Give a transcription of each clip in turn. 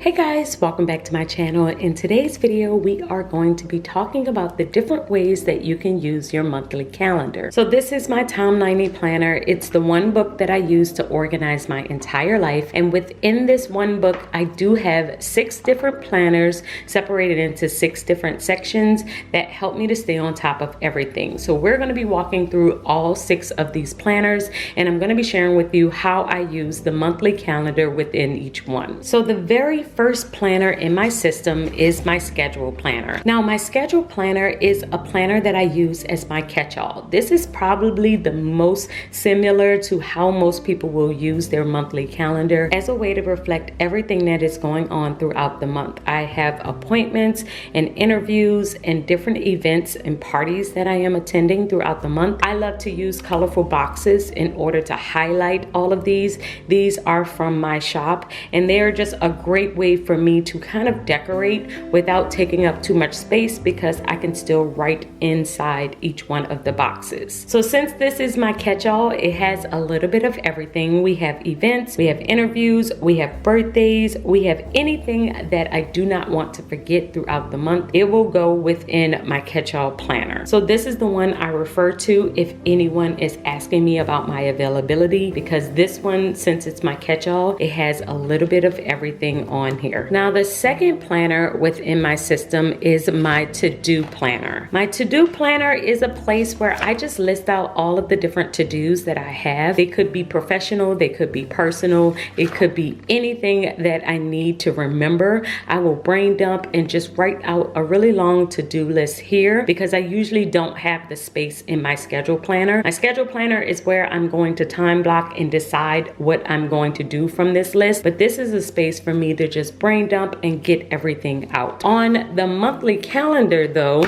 Hey guys, welcome back to my channel. In today's video, we are going to be talking about the different ways that you can use your monthly calendar. So this is my Tom 90 planner. It's the one book that I use to organize my entire life. And within this one book, I do have 6 different planners separated into 6 different sections that help me to stay on top of everything. So we're going to be walking through all 6 of these planners, and I'm going to be sharing with you how I use the monthly calendar within each one. So the very first planner in my system is my schedule planner. Now, my schedule planner is a planner that I use as my catch-all. This is probably the most similar to how most people will use their monthly calendar as a way to reflect everything that is going on throughout the month. I have appointments and interviews and different events and parties that I am attending throughout the month. I love to use colorful boxes in order to highlight all of these. These are from my shop, and they are just a great way for me to kind of decorate without taking up too much space because I can still write inside each one of the boxes. So since this is my catch-all, it has a little bit of everything. We have events, we have interviews, we have birthdays, we have anything that I do not want to forget throughout the month. It will go within my catch-all planner. So this is the one I refer to if anyone is asking me about my availability, because this one, since it's my catch-all, it has a little bit of everything on here. Now, the second planner within my system is my to-do planner. My to-do planner is a place where I just list out all of the different to-dos that I have. They could be professional, they could be personal, it could be anything that I need to remember. I will brain dump and just write out a really long to-do list here because I usually don't have the space in my schedule planner. My schedule planner is where I'm going to time block and decide what I'm going to do from this list, but this is a space for me to just brain dump and get everything out. On the monthly calendar though,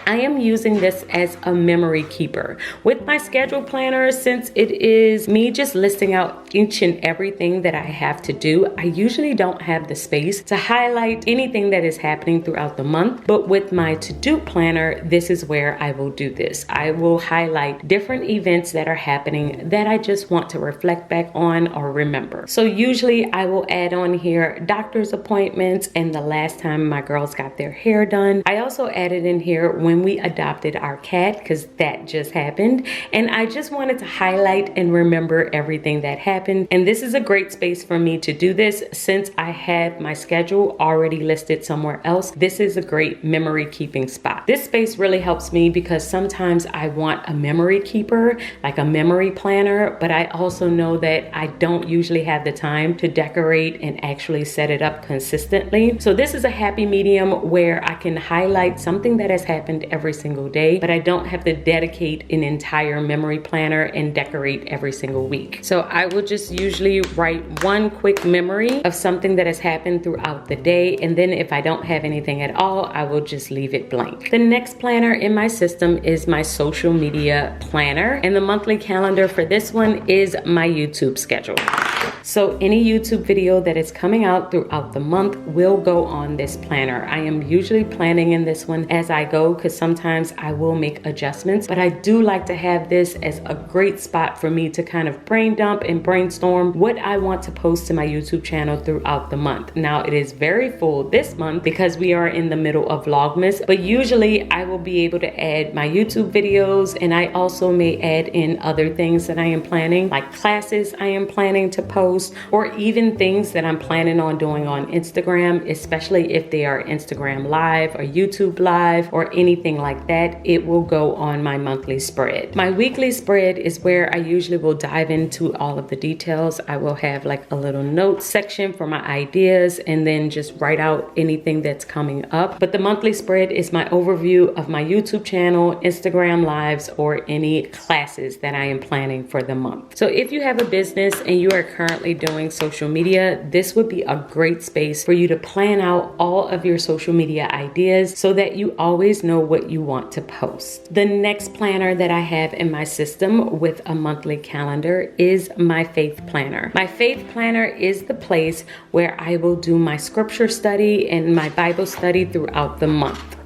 I am using this as a memory keeper. With my schedule planner, since it is me just listing out each and everything that I have to do, I usually don't have the space to highlight anything that is happening throughout the month. But with my to-do planner, this is where I will do this. I will highlight different events that are happening that I just want to reflect back on or remember. So usually I will add on here doctor's appointments and the last time my girls got their hair done. I also added in here when we adopted our cat, because that just happened, and I just wanted to highlight and remember everything that happened. And this is a great space for me to do this since I have my schedule already listed somewhere else. This is a great memory keeping spot. This space really helps me because sometimes I want a memory keeper, like a memory planner, but I also know that I don't usually have the time to decorate and actually set it up consistently. So this is a happy medium where I can highlight something that has happened every single day, but I don't have to dedicate an entire memory planner and decorate every single week. So I will just usually write one quick memory of something that has happened throughout the day, and then if I don't have anything at all, I will just leave it blank. The next planner in my system is my social media planner, and the monthly calendar for this one is my YouTube schedule. So any YouTube video that is coming out throughout the month will go on this planner. I am usually planning in this one as I go because sometimes I will make adjustments, but I do like to have this as a great spot for me to kind of brain dump and brainstorm what I want to post to my YouTube channel throughout the month. Now, it is very full this month because we are in the middle of Vlogmas, but usually I will be able to add my YouTube videos, and I also may add in other things that I am planning, like classes I am planning to post, or even things that I'm planning on doing on Instagram, especially if they are Instagram live or YouTube live or anything like that. It will go on my monthly spread. My weekly spread is where I usually will dive into all of the details. I will have like a little notes section for my ideas and then just write out anything that's coming up. But the monthly spread is my overview of my YouTube channel, Instagram lives, or any classes that I am planning for the month. So if you have a business and you are currently doing social media, this would be a great space for you to plan out all of your social media ideas so that you always know what you want to post. The next planner that I have in my system with a monthly calendar is my faith planner. My faith planner is the place where I will do my scripture study and my Bible study throughout the month.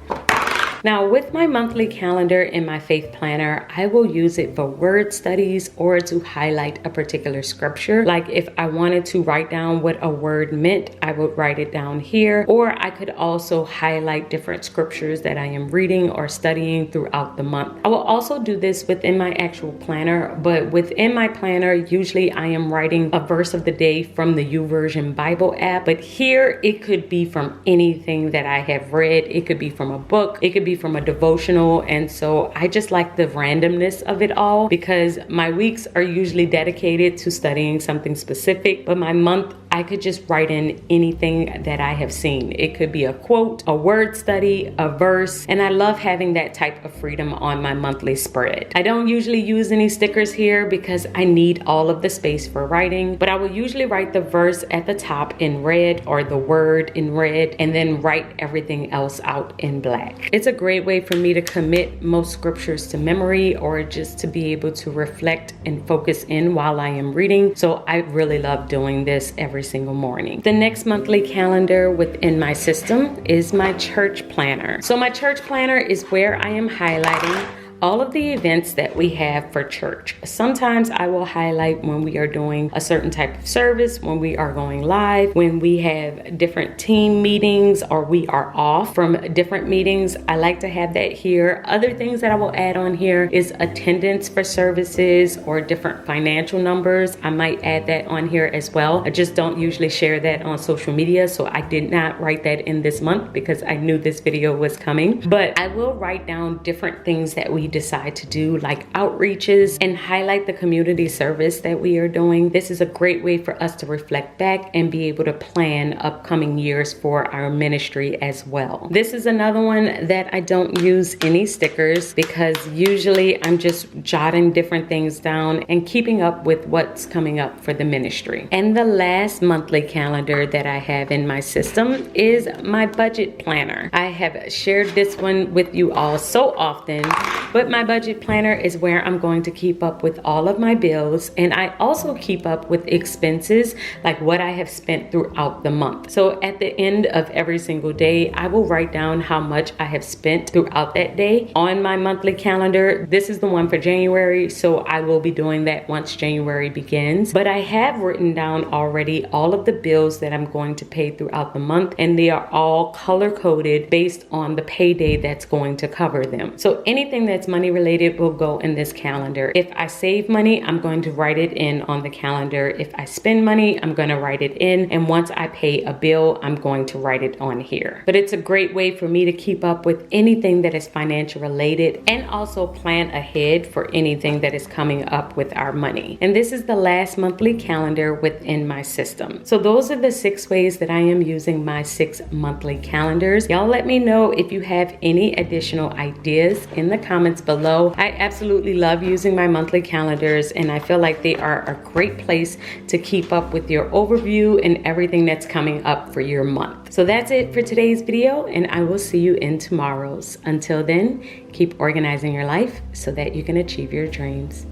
Now, with my monthly calendar in my faith planner, I will use it for word studies or to highlight a particular scripture. Like if I wanted to write down what a word meant, I would write it down here, or I could also highlight different scriptures that I am reading or studying throughout the month. I will also do this within my actual planner, but within my planner, usually I am writing a verse of the day from the YouVersion Bible app, but here it could be from anything that I have read. It could be from a book, it could be from a devotional, and so I just like the randomness of it all because my weeks are usually dedicated to studying something specific, but my month I could just write in anything that I have seen. It could be a quote, a word study, a verse, and I love having that type of freedom on my monthly spread. I don't usually use any stickers here because I need all of the space for writing, but I will usually write the verse at the top in red or the word in red and then write everything else out in black. It's a great way for me to commit most scriptures to memory or just to be able to reflect and focus in while I am reading. So I really love doing this every single morning. The next monthly calendar within my system is my church planner. So my church planner is where I am highlighting all of the events that we have for church. Sometimes I will highlight when we are doing a certain type of service, when we are going live, when we have different team meetings or we are off from different meetings. I like to have that here. Other things that I will add on here is attendance for services or different financial numbers. I might add that on here as well. I just don't usually share that on social media, so I did not write that in this month because I knew this video was coming. But I will write down different things that we decide to do, like outreaches, and highlight the community service that we are doing. This is a great way for us to reflect back and be able to plan upcoming years for our ministry as well. This is another one that I don't use any stickers because usually I'm just jotting different things down and keeping up with what's coming up for the ministry. And the last monthly calendar that I have in my system is my budget planner. I have shared this one with you all so often, but my budget planner is where I'm going to keep up with all of my bills, and I also keep up with expenses, like what I have spent throughout the month. So at the end of every single day, I will write down how much I have spent throughout that day on my monthly calendar. This is the one for January, so I will be doing that once January begins. But I have written down already all of the bills that I'm going to pay throughout the month, and they are all color-coded based on the payday that's going to cover them. So anything that's money related will go in this calendar. If I save money, I'm going to write it in on the calendar. If I spend money, I'm going to write it in. And once I pay a bill, I'm going to write it on here. But it's a great way for me to keep up with anything that is financial related and also plan ahead for anything that is coming up with our money. And this is the last monthly calendar within my system. So those are the 6 ways that I am using my 6 monthly calendars. Y'all let me know if you have any additional ideas in the comments below. I absolutely love using my monthly calendars, and I feel like they are a great place to keep up with your overview and everything that's coming up for your month. So that's it for today's video, and I will see you in tomorrow's. Until then, keep organizing your life so that you can achieve your dreams.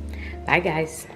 Bye guys.